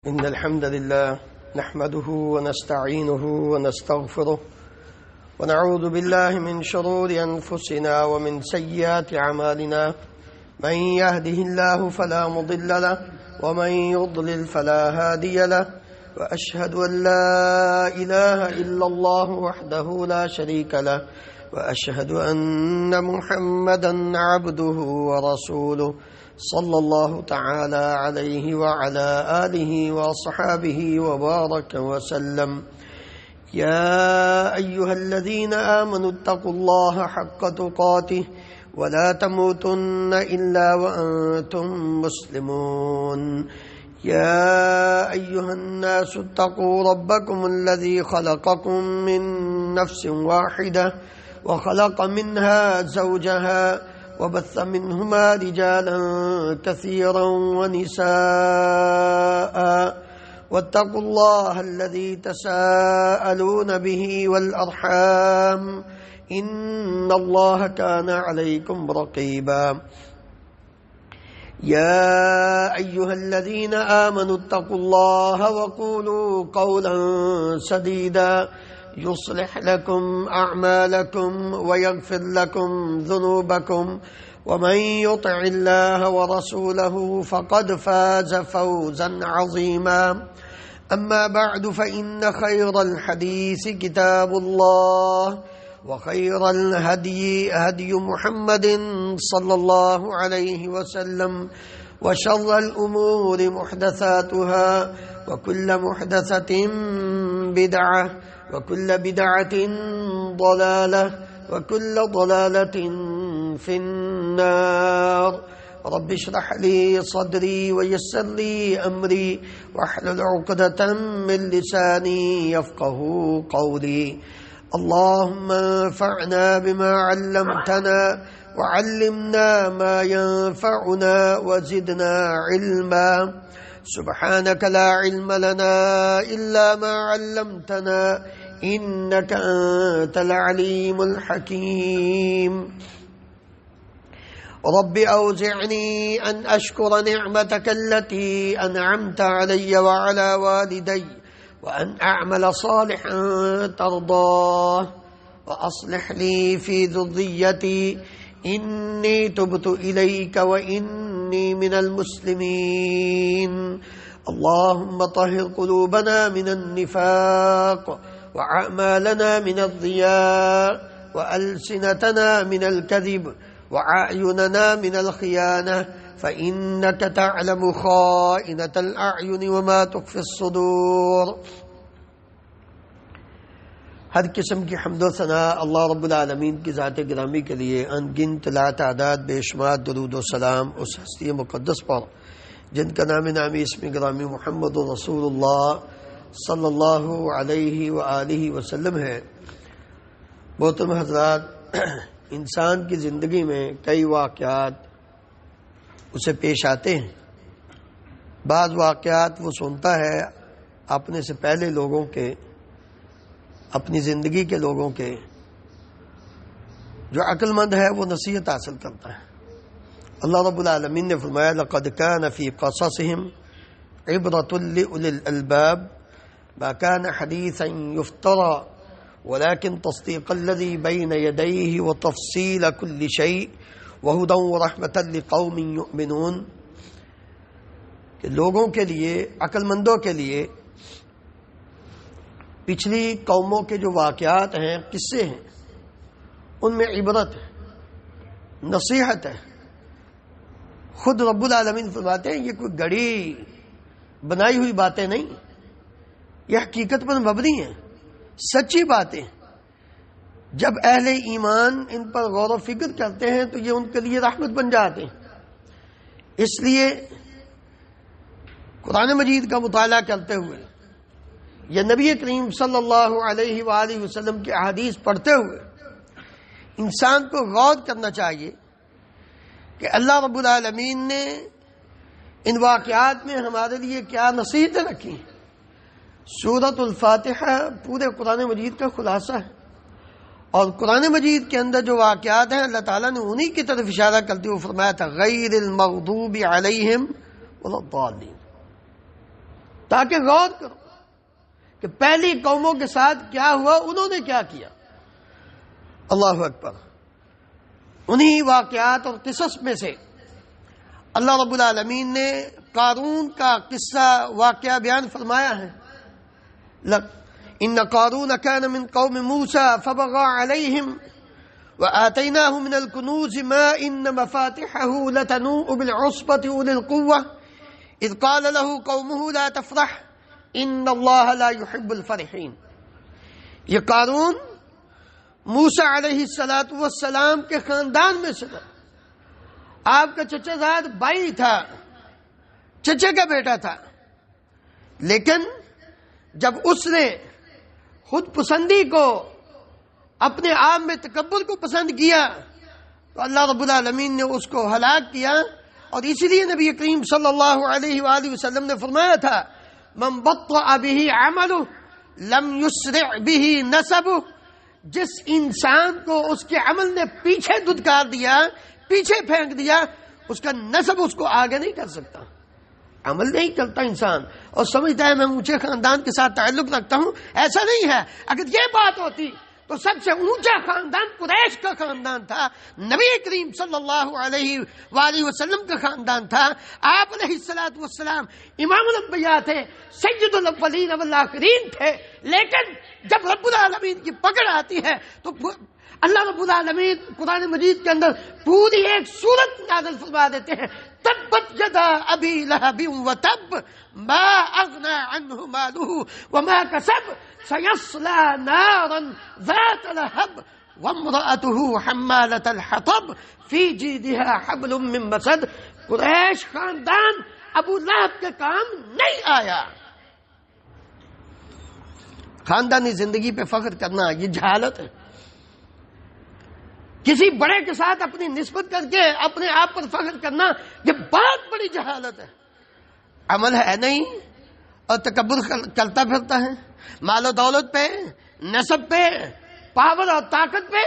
إن الحمد لله نحمده ونستعينه ونستغفره ونعوذ بالله من شرور أنفسنا ومن سيئات أعمالنا من يهده الله فلا مضل له ومن يضلل فلا هادي له وأشهد أن لا إله إلا الله وحده لا شريك له وأشهد أن محمدا عبده ورسوله صلى الله تعالى عليه وعلى آله وصحابه وبارك وسلم. يا أيها الذين آمنوا اتقوا الله حق تقاته ولا تموتن إلا وأنتم مسلمون. يا أيها الناس اتقوا ربكم الذي خلقكم من نفس واحدة وخلق منها زوجها وبث منهما رجالا كثيرا ونساء واتقوا الله الذي تساءلون به والأرحام إن الله كان عليكم رقيبا. يا أيها الذين آمنوا اتقوا الله وقولوا قولا سديدا يصلح لكم أعمالكم ويغفر لكم ذنوبكم ومن يطع الله ورسوله فقد فاز فوزا عظيما. أما بعد فإن خير الحديث كتاب الله وخير الهدي هدي محمد صلى الله عليه وسلم وشر الأمور محدثاتها وكل محدثة بدعة وكل بدعة ضلالة وكل ضلالة في النار. رب اشرح لي صدري ويسر لي أمري واحلل عقدة من لساني يفقه قولي. اللهم انفعنا بما علمتنا وعلمنا ما ينفعنا وزدنا علما. سبحانك لا علم لنا إلا ما علمتنا إنك أنت العليم الحكيم. رب أوزعني أن أشكر نعمتك التي أنعمت علي وعلى والدي وأن أعمل صالحا ترضاه وأصلح لي في ذريتي إني تبت إليك وإني من المسلمين. اللهم طهر قلوبنا من النفاق وأعمالنا من الرياء وألسنتنا من الكذب وأعيننا من الخيانة فإنك تعلم خائنة الأعين وما تخفي الصدور. ہر قسم کی حمد و ثناء اللہ رب العالمین کی ذات گرامی کے لیے، ان گنت لا تعداد بے شمار درود و سلام اس ہستی مقدس پر جن کا نام نامی اسم گرامی محمد رسول اللہ صلی اللہ علیہ وآلہ وسلم ہے. محترم حضرات، انسان کی زندگی میں کئی واقعات اسے پیش آتے ہیں. بعض واقعات وہ سنتا ہے اپنے سے پہلے لوگوں کے، اپنی زندگی کے لوگوں کے. جو عقل مند ہے وہ نصیحت حاصل کرتا ہے. اللہ رب العالمین نے فرمایا لقد كان في قصصهم عبرة لأولي الألباب ما كان حديثا يفترى ولكن تصديق الذي بين يديه وتفصيل كل شيء وهدى ورحمة لقوم يؤمنون. کہ لوگوں کے لیے، عقل مندوں کے لیے پچھلی قوموں کے جو واقعات ہیں، قصے ہیں، ان میں عبرت ہے، نصیحت ہے. خود رب العالمین فرماتے ہیں یہ کوئی گڑی بنائی ہوئی باتیں نہیں، یہ حقیقت پر مبنی ہیں، سچی باتیں. جب اہل ایمان ان پر غور و فکر کرتے ہیں تو یہ ان کے لیے رحمت بن جاتے ہیں. اس لیے قرآن مجید کا مطالعہ کرتے ہوئے یا نبی کریم صلی اللہ علیہ وآلہ وسلم کی احادیث پڑھتے ہوئے انسان کو غور کرنا چاہیے کہ اللہ رب العالمین نے ان واقعات میں ہمارے لیے کیا نصیحتیں رکھی ہیں. سورۃ الفاتحہ پورے قرآن مجید کا خلاصہ ہے، اور قرآن مجید کے اندر جو واقعات ہیں اللہ تعالیٰ نے انہی کی طرف اشارہ کرتے ہوئے فرمایا تھا غیر المغضوب علیہم ولا الضالین. تاکہ غور کرو کہ پہلی قوموں کے ساتھ کیا ہوا، انہوں نے کیا کیا۔ اللہ اکبر۔ انہی واقعات اور قصص میں سے اللہ رب العالمین نے قارون کا قصہ واقعہ بیان فرمایا ہے۔ ان قارون كان من قوم موسى فبغى عليهم وآتيناه من الكنوز ما إن مفاتحه لتنوء بالعصبة أولي القوة إذ قال له قومه لا تفرح إن الله لا يحب الفرحين۔ یہ قارون موسیٰ علیہ السلام کے خاندان میں سے تھا۔ آپ کا چچا زاد بھائی تھا، چچے کا بیٹا تھا، لیکن جب اس نے خود پسندی کو، اپنے آپ میں تکبر کو پسند کیا تو اللہ رب العالمین نے اس کو ہلاک کیا۔ اور اسی لیے نبی کریم صلی اللہ علیہ وآلہ وسلم نے فرمایا تھا من بطأ به عمله لم يسرع به نسبه۔ جس انسان کو اس کے عمل نے پیچھے دھتکار دیا، پیچھے پھینک دیا، اس کا نسب اس کو آگے نہیں کر سکتا۔ عمل نہیں کرتا انسان اور سمجھتا ہے میں اونچے خاندان کے ساتھ تعلق رکھتا ہوں، ایسا نہیں ہے۔ اگر یہ بات ہوتی تو سب سے اونچا خاندان قریش کا خاندان تھا، نبی کریم صلی اللہ علیہ وآلہ وسلم کا خاندان تھا۔ آپ علیہ السلام امام الانبیاء تھے، سید الاولین والآخرین تھے، لیکن جب رب العالمین کی پکڑ آتی ہے تو اللہ رب العالمین قرآن مجید کے اندر پوری ایک سورت نازل فرما دیتے ہیں، تبت یدا ابی لہب وتب ما اغنى عنه ماله وما كسب سيصلى نارا ذات لهب وامرأته حمالة الحطب في جيدها حبل من مسد۔ قریش خاندان ابو لہب کے کام نہیں آیا۔ خاندانی زندگی پہ فخر کرنا یہ جہالت ہے۔ کسی بڑے کے ساتھ اپنی نسبت کر کے اپنے آپ پر فخر کرنا یہ بہت بڑی جہالت ہے۔ عمل ہے نہیں اور تکبر کرتا پھرتا ہے، مال و دولت پہ، نسب پہ، پاور اور طاقت پہ۔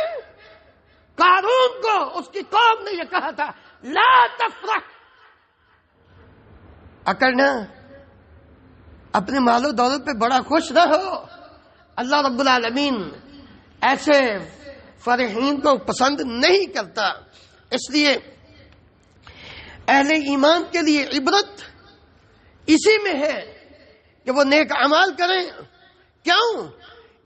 قارون کو اس کی قوم نے یہ کہا تھا لا تفرح، اکڑنا، اپنے مال و دولت پہ بڑا خوش نہ ہو۔ اللہ رب العالمین ایسے فرحین کو پسند نہیں کرتا۔ اس لیے اہل ایمان کے لیے عبرت اسی میں ہے کہ وہ نیک اعمال کریں۔ کیوں؟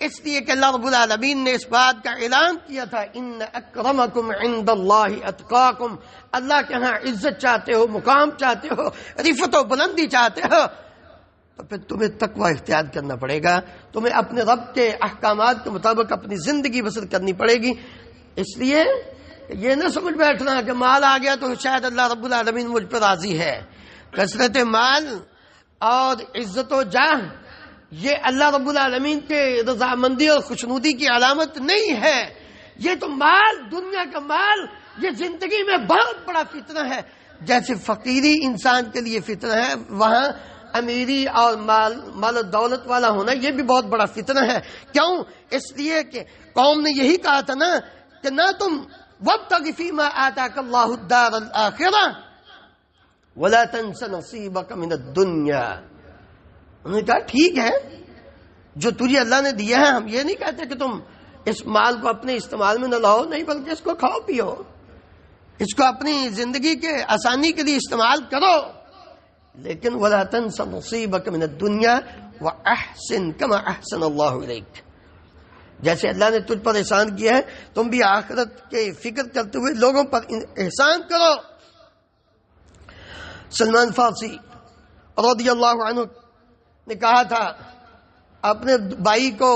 اس لیے کہ اللہ رب العالمین نے اس بات کا اعلان کیا تھا ان اکرمکم عند اللہ اتقاکم۔ اللہ کے ہاں عزت چاہتے ہو، مقام چاہتے ہو، رفعت و بلندی چاہتے ہو تو پھر تمہیں تقوی اختیار کرنا پڑے گا، تمہیں اپنے رب کے احکامات کے مطابق اپنی زندگی بسر کرنی پڑے گی۔ اس لیے یہ نہ سمجھ بیٹھنا کہ مال آ گیا تو شاید اللہ رب العالمین مجھ پر راضی ہے۔ کثرت مال اور عزت و جاہ یہ اللہ رب العالمین کے رضامندی اور خوشنودی کی علامت نہیں ہے۔ یہ تو مال، دنیا کا مال، یہ زندگی میں بہت بڑا فتنہ ہے۔ جیسے فقیری انسان کے لیے فتنہ ہے، وہاں امیری اور مال و دولت والا ہونا یہ بھی بہت بڑا فتنہ ہے۔ کیوں؟ اس لیے کہ قوم نے یہی کہا تھا نا کہ نہ تم وابتغ فیما آتاک اللہ الدار الآخرہ ولا تنس نصیبک من الدنیا۔ انہوں نے کہا ٹھیک ہے، جو تجھے اللہ نے دیا ہے، ہم یہ نہیں کہتے کہ تم اس مال کو اپنے استعمال میں نہ لاؤ، نہیں بلکہ اس کو کھاؤ پیو، اس کو اپنی زندگی کے آسانی کے لیے استعمال کرو، لیکن ولا تنس نصیبک من الدنیا واحسن کما احسن اللہ الیک۔ جیسے اللہ نے تجھ پر احسان کیا ہے تم بھی آخرت کے فکر کرتے ہوئے لوگوں پر احسان کرو۔ سلمان فارسی رضی اللہ عنہ نے کہا تھا اپنے بھائی کو،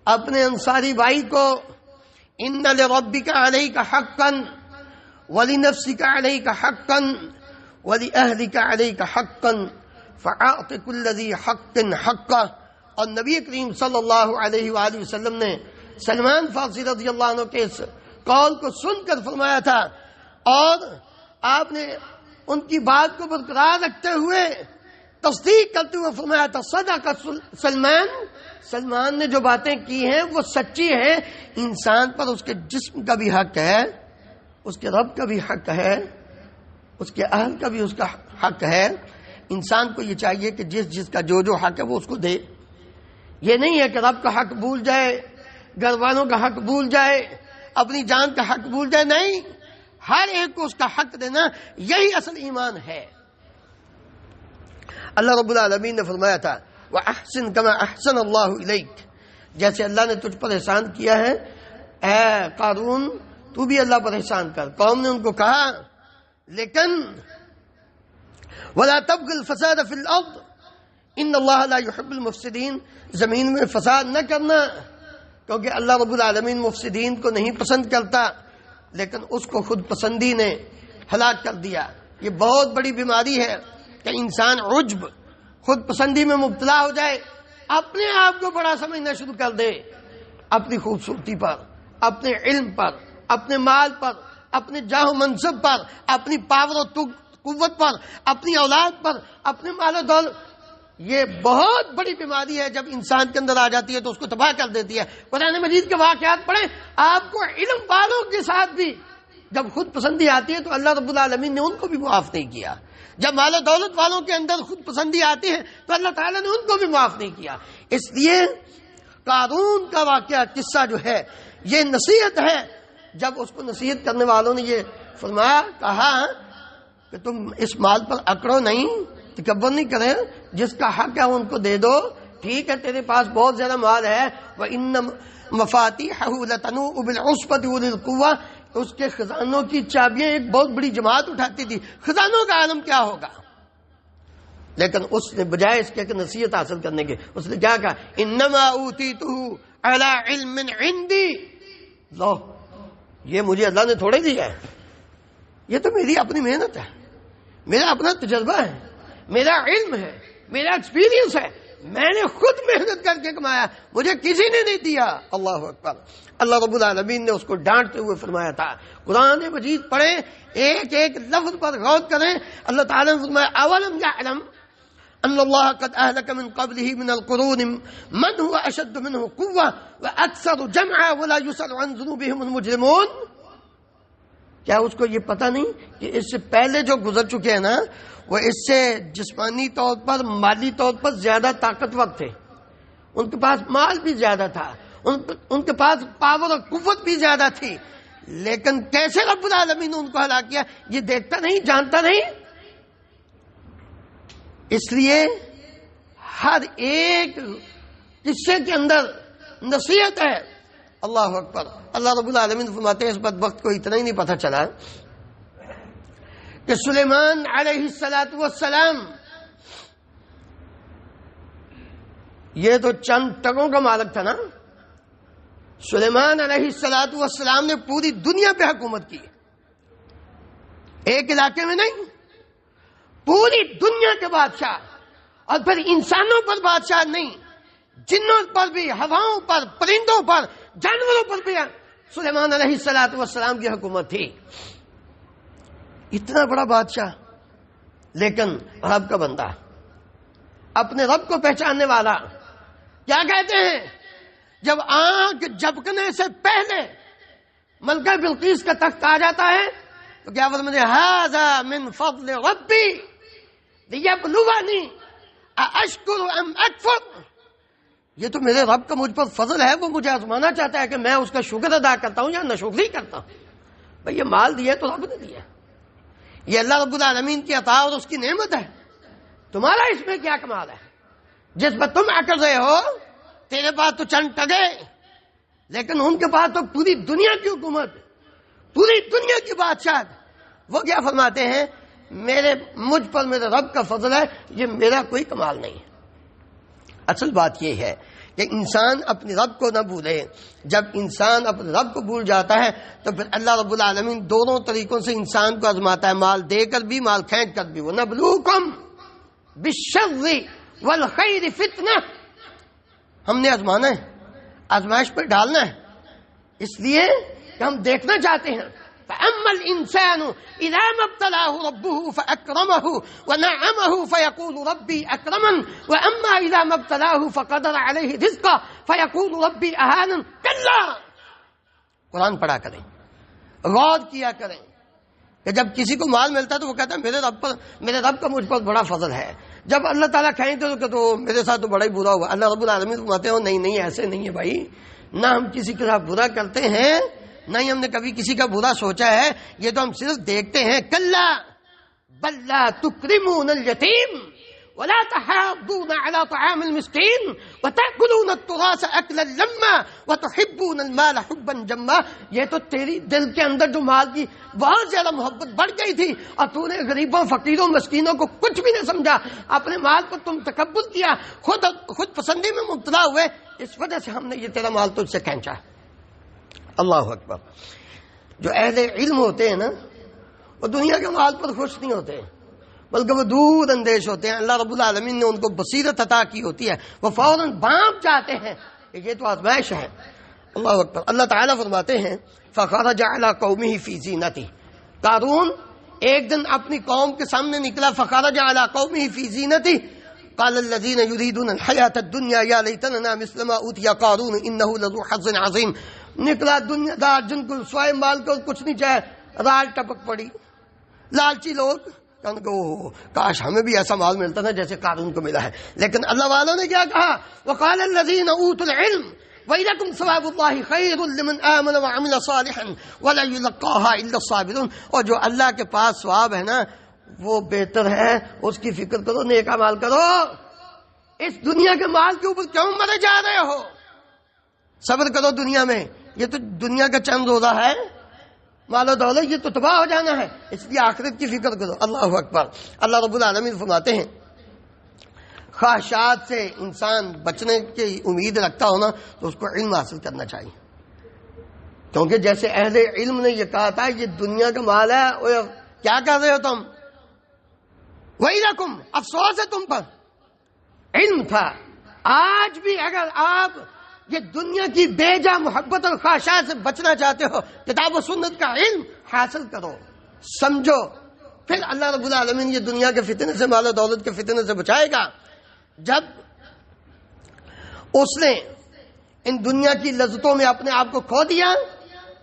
اپنے انصاری بھائی کو، ان لربک علیک حقا ولنفسک علیک حقا وَلِأَهْلِكَ عَلَيْكَ حَقًّا فَأَعْطِ كُلَّ ذِي حَقٍّ حَقَّهُ۔ اور نبی کریم صلی اللہ علیہ وآلہ وسلم نے سلمان فارسی رضی اللہ عنہ کے اس قول کو سن کر فرمایا تھا، اور آپ نے ان کی بات کو برقرار رکھتے ہوئے تصدیق کرتے ہوئے فرمایا تھا صدق سلمان۔ سلمان نے جو باتیں کی ہیں وہ سچی ہیں۔ انسان پر اس کے جسم کا بھی حق ہے، اس کے رب کا بھی حق ہے، اس کے اہل کا بھی اس کا حق ہے، انسان کو یہ چاہیے کہ جس کا جو حق ہے وہ اس کو دے. یہ نہیں ہے کہ رب کا حق بھول جائے، گھر والوں کا حق بھول جائے، اپنی جان کا حق بھول جائے. نہیں، ہر ایک کو اس کا حق دینا، یہی اصل ایمان ہے. اللہ رب العالمین نے فرمایا تھا وَأَحْسِن كَمَا أَحْسَنَ اللَّهُ إِلَيْكَ، جیسے اللہ نے تجھ پر احسان کیا ہے اے قارون تو بھی اللہ پر احسان کر. قوم نے ان کو کہا لیکن وَلَا تَبْغِ الْفَسَادَ فِي الْأَرْضِ إِنَّ اللَّهَ لَا يُحِبُّ الْمُفْسِدِينَ، زمین میں فساد نہ کرنا کیونکہ اللہ رب العالمین مفسدین کو نہیں پسند کرتا. لیکن اس کو خود پسندی نے ہلاک کر دیا. یہ بہت بڑی بیماری ہے کہ انسان عجب، خود پسندی میں مبتلا ہو جائے، اپنے آپ کو بڑا سمجھنا شروع کر دے، اپنی خوبصورتی پر، اپنے علم پر، اپنے مال پر، اپنے جاہ و منصب پر، اپنی پاور و قوت پر، اپنی اولاد پر، اپنے مال و دولت. یہ بہت بڑی بیماری ہے، جب انسان کے اندر آ جاتی ہے تو اس کو تباہ کر دیتی ہے. قرآن مجید کے واقعات پڑھیں، آپ کو علم والوں کے ساتھ بھی جب خود پسندی آتی ہے تو اللہ رب العالمین نے ان کو بھی معاف نہیں کیا. جب مال و دولت والوں کے اندر خود پسندی آتی ہے تو اللہ تعالیٰ نے ان کو بھی معاف نہیں کیا. اس لیے قارون کا واقعہ قصہ جو ہے یہ نصیحت ہے. جب اس کو نصیحت کرنے والوں نے یہ فرمایا، کہا کہ تم اس مال پر اکڑو نہیں، تکبر نہیں کرے، جس کا حق ہے ان کو دے دو. ٹھیک ہے تیرے پاس بہت زیادہ مال ہے، وَإِنَّ مَفَاتِيحَهُ لَتَنُوءُ بِالْعُصْبَةِ أُولِي الْقُوَّةِ، اس کے خزانوں کی چابیاں ایک بہت بڑی جماعت اٹھاتی تھی. خزانوں کا عالم کیا ہوگا؟ لیکن اس نے بجائے اس کے کہ نصیحت حاصل کرنے کے، اس نے کیا کہا؟ انما اوتیتہ علی علم عندی، لو یہ مجھے اللہ نے تھوڑے دیا ہے، یہ تو میری اپنی محنت ہے، میرا اپنا تجربہ ہے، میرا علم ہے، میرا ایکسپیرینس ہے، میں نے خود محنت کر کے کمایا، مجھے کسی نے نہیں دیا. اللہ اکبر. اللہ رب العالمین نے اس کو ڈانٹتے ہوئے فرمایا تھا. قرآن مجید پڑھیں، ایک ایک لفظ پر غور کریں. اللہ تعالیٰ نے فرمایا اولم یعلم ان اللہ قد اہلک من قبلہ من القرون من هو اشد منه قوة واکثر جمعا ولا يسأل عن ذنوبهم المجرمون. کیا اس کو یہ پتہ نہیں کہ اس سے پہلے جو گزر چکے ہیں نا وہ اس سے جسمانی طور پر، مالی طور پر زیادہ طاقتور تھے، ان کے پاس مال بھی زیادہ تھا، ان کے پاس پاور اور قوت بھی زیادہ تھی، لیکن کیسے رب العالمین نے ان کو ہلاک کیا یہ دیکھتا نہیں، جانتا نہیں. اس لیے ہر ایک قصے کے اندر نصیحت ہے. اللہ اکبر. اللہ رب العالمین فرماتے ہیں اس بدبخت کو اتنا ہی نہیں پتہ چلا کہ سلیمان علیہ السلام یہ تو چند ٹگوں کا مالک تھا نا. سلیمان علیہ السلام نے پوری دنیا پہ حکومت کی، ایک علاقے میں نہیں، پوری دنیا کے بادشاہ. اور پھر انسانوں پر بادشاہ نہیں، جنوں پر بھی، ہواؤں پر، پرندوں پر، جانوروں پر بھی سلیمان علیہ السلام کی حکومت تھی. اتنا بڑا بادشاہ، لیکن رب کا بندہ، اپنے رب کو پہچاننے والا. کیا کہتے ہیں؟ جب آنکھ جھپکنے سے پہلے ملکہ بلقیس کا تخت آ جاتا ہے تو کیا فرماتے ہیں؟ ھذا من فضل ربی لیبلونی ااشکر ام اکفر. یہ تو میرے رب کا مجھ پر فضل ہے، وہ مجھے آزمانا چاہتا ہے کہ میں اس کا شکر ادا کرتا ہوں یا ناشکری کرتا ہوں. بھئی یہ مال دیا تو رب نے دیا، یہ اللہ رب العالمین کی عطا اور اس کی نعمت ہے، تمہارا اس میں کیا کمال ہے؟ جس پر تم اکڑ رہے ہو، تیرے پاس تو چند ٹگے، لیکن ان کے پاس تو پوری دنیا کی حکومت، پوری دنیا کی بادشاہت. وہ کیا فرماتے ہیں؟ مجھ پر میرے رب کا فضل ہے، یہ میرا کوئی کمال نہیں ہے. اصل بات یہ ہے کہ انسان اپنے رب کو نہ بھولے. جب انسان اپنے رب کو بھول جاتا ہے تو پھر اللہ رب العالمین دونوں طریقوں سے انسان کو آزماتا ہے، مال دے کر بھی، مال کھینچ کر بھی. وَنَبْلُوكُمْ بِالشَّرِّ وَالْخَيْرِ فِتْنَةً، ہم نے آزمانا ہے، آزمائش پر ڈالنا ہے، اس لیے کہ ہم دیکھنا چاہتے ہیں. فَأَمَّا الْإِنسَانُ إِذَا مَا ابْتَلَاهُ رَبُّهُ فَأَكْرَمَهُ وَنَعَّمَهُ فَيَقُولُ رَبِّي أَكْرَمَنِ وَأَمَّا إِذَا مَا ابْتَلَاهُ فَقَدَرَ عَلَيْهِ رِزْقَهُ فَيَقُولُ رَبِّي أَهَانَنِ. کلا قرآن پڑھا کریں، غور کیا کریں. کہ جب کسی کو مال ملتا ہے تو وہ کہتا ہے میرے رب کا مجھ پر بڑا فضل ہے. جب اللہ تعالیٰ کہیں تو میرے ساتھ تو بڑا ہی برا ہوا. اللہ رب العالمین فرماتے ہیں نہیں ایسے نہیں ہے بھائی، نہ ہم کسی کے ساتھ برا کرتے ہیں، نہ ہی ہم نے کبھی کسی کا برا سوچا ہے. یہ تو ہم صرف دیکھتے ہیں. کلا بل لا تکرمون الیتیم ولا تحاضون على طعام المسكين وتأكلون التراث اكلا لما وتحبون المال حبا جما. یہ تو تیری دل کے اندر جو مال کی بہت زیادہ محبت بڑھ گئی تھی اور تو نے غریبوں فقیروں مسکینوں کو کچھ بھی نہیں سمجھا، اپنے مال پر تم تکبر کیا، خود پسندی میں مبتلا ہوئے، اس وجہ سے ہم نے یہ تیرا مال تجھ سے کھینچا. اللہ اکبر. جو اہل علم ہوتے ہیں نا وہ دنیا کے مال پر خوش نہیں ہوتے بلکہ وہ دور اندیش ہوتے ہیں. اللہ رب العالمین نے ان کو بصیرت عطا کی ہوتی ہے، وہ فوراً بانپ جاتے ہیں کہ یہ تو آزمائش ہے. اللہ اکبر. اللہ تعالیٰ فرماتے ہیں فخرج علی قومہ فی زینتہ. قارون ایک دن اپنی قوم کے سامنے نکلا. فخرج علی قومہ فی زینتہ قال الذین یریدون الحیاۃ الدنیا یا لیتنا مثل ما اوتی قارون انہ لذو حظ عظیم. نکلا دنیا دار جن کو سوائے مال کو کچھ نہیں چاہے، رال ٹپک پڑی. لالچی لوگ کہنے کہ کاش ہمیں بھی ایسا مال ملتا نا جیسے قارون کو ملا ہے. لیکن اللہ والوں نے کیا کہا؟ وقال الذین اوتوا العلم وَإِلَكُمْ ثَوَابُ اللَّهِ خَيْرٌ لِّمَنْ آمَنَ وَعَمِلَ صَالِحًا وَلَا يُلَقَّاهَا إِلَّا الصَّابِرُونَ. اور جو اللہ کے پاس ثواب ہے نا وہ بہتر ہے، اس کی فکر کرو، نیک اعمال کرو. اس دنیا کے مال کے اوپر کیوں مرے جا رہے ہو؟ صبر کرو دنیا میں، یہ تو دنیا کا چند روزہ ہے، مال و دولت یہ تو تباہ ہو جانا ہے، اس لیے آخرت کی فکر کرو. اللہ اکبر. اللہ رب العالمین فرماتے ہیں خواہشات سے انسان بچنے کی امید رکھتا ہو نا تو اس کو علم حاصل کرنا چاہیے، کیونکہ جیسے اہل علم نے یہ کہا تھا یہ دنیا کا مال ہے. کیا کر رہے ہو تم؟ وَإِلَكُمْ، افسوس ہے تم پر. علم تھا. آج بھی اگر آپ یہ دنیا کی بے جا محبت اور خواہشات سے بچنا چاہتے ہو، کتاب و سنت کا علم حاصل کرو، سمجھو، پھر اللہ رب العالمین یہ دنیا کے فتنے سے، مال و دولت کے فتنے سے بچائے گا. جب اس نے ان دنیا کی لذتوں میں اپنے آپ کو کھو دیا،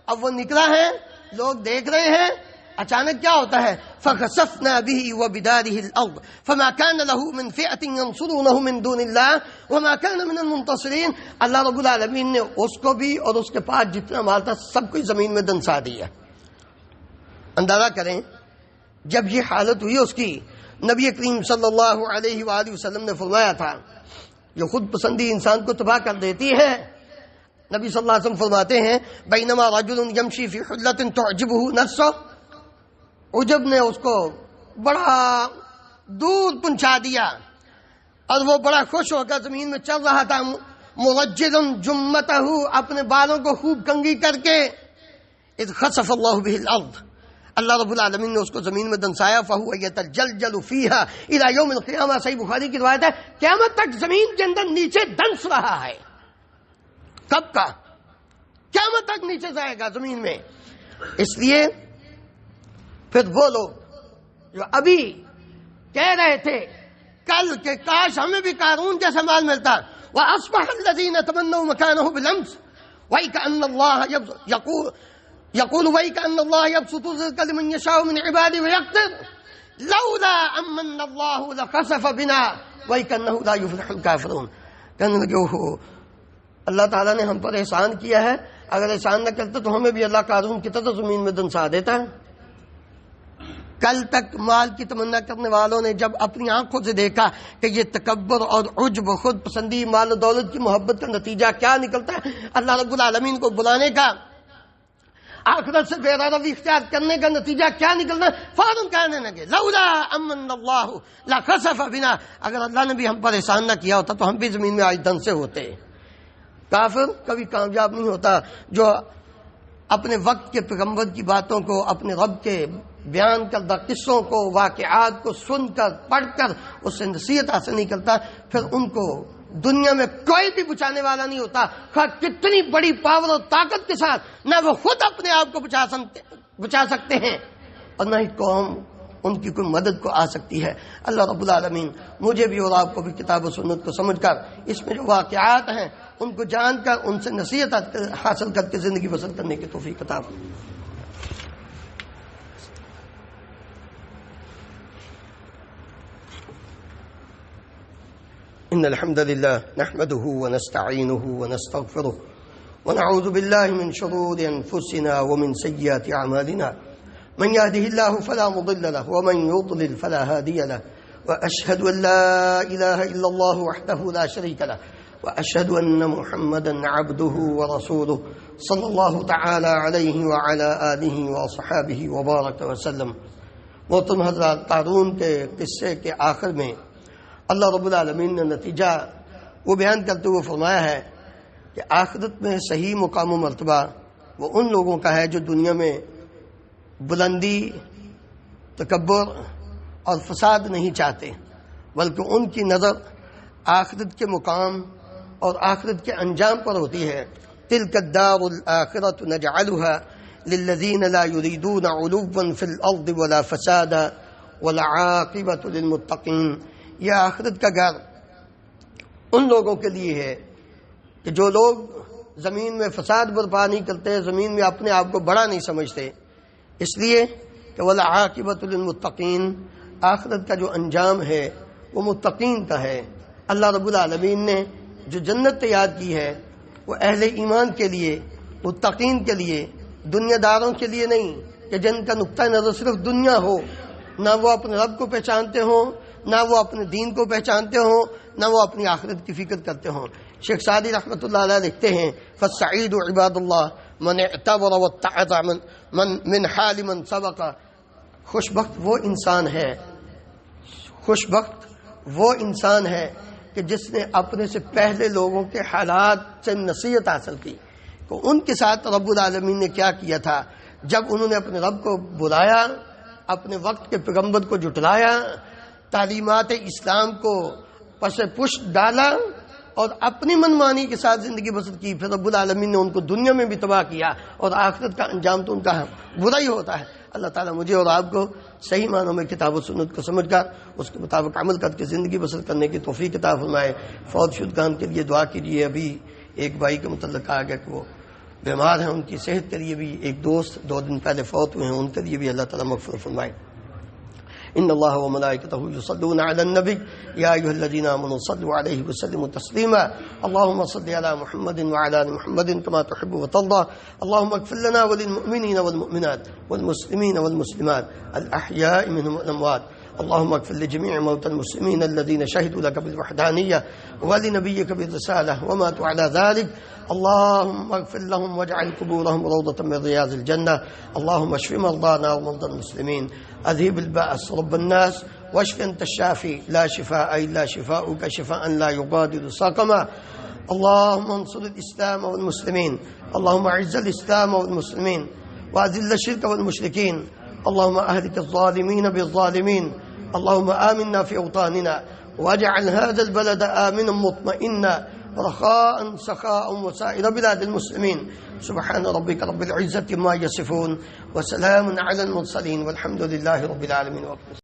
اب وہ نکلا ہے، لوگ دیکھ رہے ہیں، اچانک کیا ہوتا ہے؟ فَخَسَفْنَا بِهِ وَبِدَارِهِ الْأَرْضَ فَمَا كَانَ لَهُ مِنْ فِئَةٍ يَنْصُرُونَهُ مِنْ دُونِ اللَّهِ وَمَا كَانَ مِنَ الْمُنْتَصِرِينَ. اللہ رب العالمین نے اس کو بھی اور اس کے پاس جتنا مال تھا سب کو زمین میں دنسا دیا. اندازہ کریں جب یہ حالت ہوئی اس کی، نبی کریم صلی اللہ علیہ وآلہ وسلم نے فرمایا تھا یہ خود پسندی انسان کو تباہ کر دیتی ہے. نبی صلی اللہ علیہ وسلم فرماتے ہیں بینما رجل یمشی فی حلۃ تعجبہ نفسہ، عجب نے اس کو بڑا دور پہنچا دیا اور وہ بڑا خوش ہو کر زمین میں چل رہا تھا. مرجل جمتہ، اپنے بالوں کو خوب کنگھی کر کے. اذ خسف اللہ بہ الارض، اللہ رب العالمین نے اس کو زمین میں دنسایا. فہو یتجلجل فیہا الی یوم القیامہ. صحیح بخاری کی روایت ہے قیامت تک زمین کے اندر نیچے دنس رہا ہے. کب کا؟ قیامت تک نیچے جائے گا زمین میں. اس لیے پھر وہ لوگ جو ابھی کہہ رہے تھے کل کہ کاش ہمیں بھی قارون جیسا مال ملتا. وَأَصْبَحَ الَّذِينَ تَمَنَّوْا مَكَانَهُ بِالْأَمْسِ وَيْكَأَنَّ اللَّهَ يقول وَيْكَأَنَّ اللَّهَ يَبْسُطُ الرِّزْقَ لِمَن يَشَاءُ مِنْ عِبَادِهِ وَيَقْدِرُ لَوْلَا أَمَّنَّ اللَّهُ لَخَسَفَ بِنَا وَيْكَأَنَّهُ لَا يُفْلِحُ الْكَافِرُونَ. کہنے لگے اللہ تعالیٰ نے ہم پر احسان کیا ہے، اگر احسان نہ کرتا تو ہمیں بھی اللہ قارون کی طرح زمین میں دنسا دیتا ہے. کل تک مال کی تمنا کرنے والوں نے جب اپنی آنکھوں سے دیکھا کہ یہ تکبر اور عجب، خود پسندی، مال و دولت کی محبت کا نتیجہ کیا نکلتا ہے، اللہ رب العالمین کو بلانے کا، آخرت سے بے روی اختیار کرنے کا نتیجہ کیا نکلنا، فوراً کہنے لگے لولا امن اللہ لخسف بنا. اگر اللہ نے بھی ہم پر احسان نہ کیا ہوتا تو ہم بھی زمین میں آج دن سے ہوتے. کافر کبھی کامیاب نہیں ہوتا جو اپنے وقت کے پیغمبر کی باتوں کو، اپنے رب کے بیان کردہ قصوں کو، واقعات کو سن کر پڑھ کر اس سے نصیحت حاصل نہیں کرتا. پھر ان کو دنیا میں کوئی بھی بچانے والا نہیں ہوتا، کتنی بڑی پاور اور طاقت کے ساتھ نہ وہ خود اپنے آپ کو بچا سکتے ہیں اور نہ ہی قوم ان کی کوئی مدد کو آ سکتی ہے. اللہ رب العالمین مجھے بھی اور آپ کو بھی کتاب و سنت کو سمجھ کر اس میں جو واقعات ہیں ان کو جان کر ان سے نصیحت حاصل کر کے زندگی بسر کرنے کی توفیق عطا فرمائے. إن الحمد لله نحمده ونستعينه ونستغفره ونعوذ بالله من شرور أنفسنا ومن سيئات أعمالنا من يهده الله فلا مضل له ومن يضلل فلا هادي له وأشهد أن لا إله إلا الله وحده لا شريك له وأشهد أن محمدا عبده ورسوله صلى الله تعالى عليه وعلى آله وصحابه وبارك وسلم. محترم حضرات، قارون کے قصے کے آخر میں اللہ رب العالمین نے نتیجہ وہ بیان کرتے ہوئے فرمایا ہے کہ آخرت میں صحیح مقام و مرتبہ وہ ان لوگوں کا ہے جو دنیا میں بلندی، تکبر اور فساد نہیں چاہتے، بلکہ ان کی نظر آخرت کے مقام اور آخرت کے انجام پر ہوتی ہے. تلک الدار الآخرۃ نجعلها للذین لا یریدون علوا فی الارض ولا فسادا والعاقبۃ للمتقین. یہ آخرت کا گھر ان لوگوں کے لیے ہے کہ جو لوگ زمین میں فساد برپا نہیں کرتے، زمین میں اپنے آپ کو بڑا نہیں سمجھتے، اس لیے کہ والعاقبۃ للمتقین، آخرت کا جو انجام ہے وہ متقین کا ہے. اللہ رب العالمین نے جو جنت تیار کی ہے وہ اہل ایمان کے لیے، متقین کے لیے، دنیا داروں کے لیے نہیں کہ جن کا نقطہ نظر صرف دنیا ہو، نہ وہ اپنے رب کو پہچانتے ہوں، نہ وہ اپنے دین کو پہچانتے ہوں، نہ وہ اپنی آخرت کی فکر کرتے ہوں. شیخ سعدی رحمۃ اللہ علیہ لکھتے ہیں فالسعید عباد اللہ من اعتبر واتعظ من حال من سبق. خوش بخت وہ انسان ہے کہ جس نے اپنے سے پہلے لوگوں کے حالات سے نصیحت حاصل کی. تو ان کے ساتھ رب العالمین نے کیا کیا تھا؟ جب انہوں نے اپنے رب کو بلایا، اپنے وقت کے پیغمبر کو جھٹلایا، تعلیمات اسلام کو پس پشت ڈالا اور اپنی منمانی کے ساتھ زندگی بسر کی، پھر رب العالمین نے ان کو دنیا میں بھی تباہ کیا اور آخرت کا انجام تو ان کا برا ہی ہوتا ہے. اللہ تعالیٰ مجھے اور آپ کو صحیح معنوں میں کتاب و سنت کو سمجھ کر اس کے مطابق عمل کر کے زندگی بسر کرنے کی توفیق عطا فرمائے. فوت شدگان کے لیے دعا کیجیے. ابھی ایک بھائی کے متعلق کہا گیا کہ وہ بیمار ہیں، ان کی صحت کے لیے بھی ایک دوست 2 دن پہلے فوت ہوئے ہیں، ان کے لیے بھی اللہ تعالیٰ مغفرت فرمائے. ان اللہ وملائکتہ یصلون علی النبی یا ایھا الذین آمنوا صلوا علیہ وسلموا تسلیما. اللهم صل علی محمد وعلی آل محمد كما تحب وترضى. اللهم اغفر لنا وللمؤمنین والمؤمنات والمسلمین والمسلمات الاحیاء منهم والاموات. اللهم اغفر لجميع موتى المسلمين الذين شهدوا لك بالوحدانية ولنبيك بالرسالة وماتوا على ذلك. اللهم اغفر لهم واجعل قبورهم روضة من رياض الجنة. اللهم اشف مرضانا ومرضى المسلمين. اذهب البأس رب الناس واشف أنت الشافي لا شفاء إلا شفاؤك شفاء لا يغادر سقما. اللهم انصر الإسلام والمسلمين. اللهم اعز الإسلام والمسلمين وأذل الشرك والمشركين. اللهم أهلك الظالمين بالظالمين. اللهم آمنا في أوطاننا واجعل هذا البلد آمنا مطمئنا رخاء سخاء وسائر بلاد المسلمين. سبحان ربك رب العزة ما يصفون وسلام على المرسلين والحمد لله رب العالمين.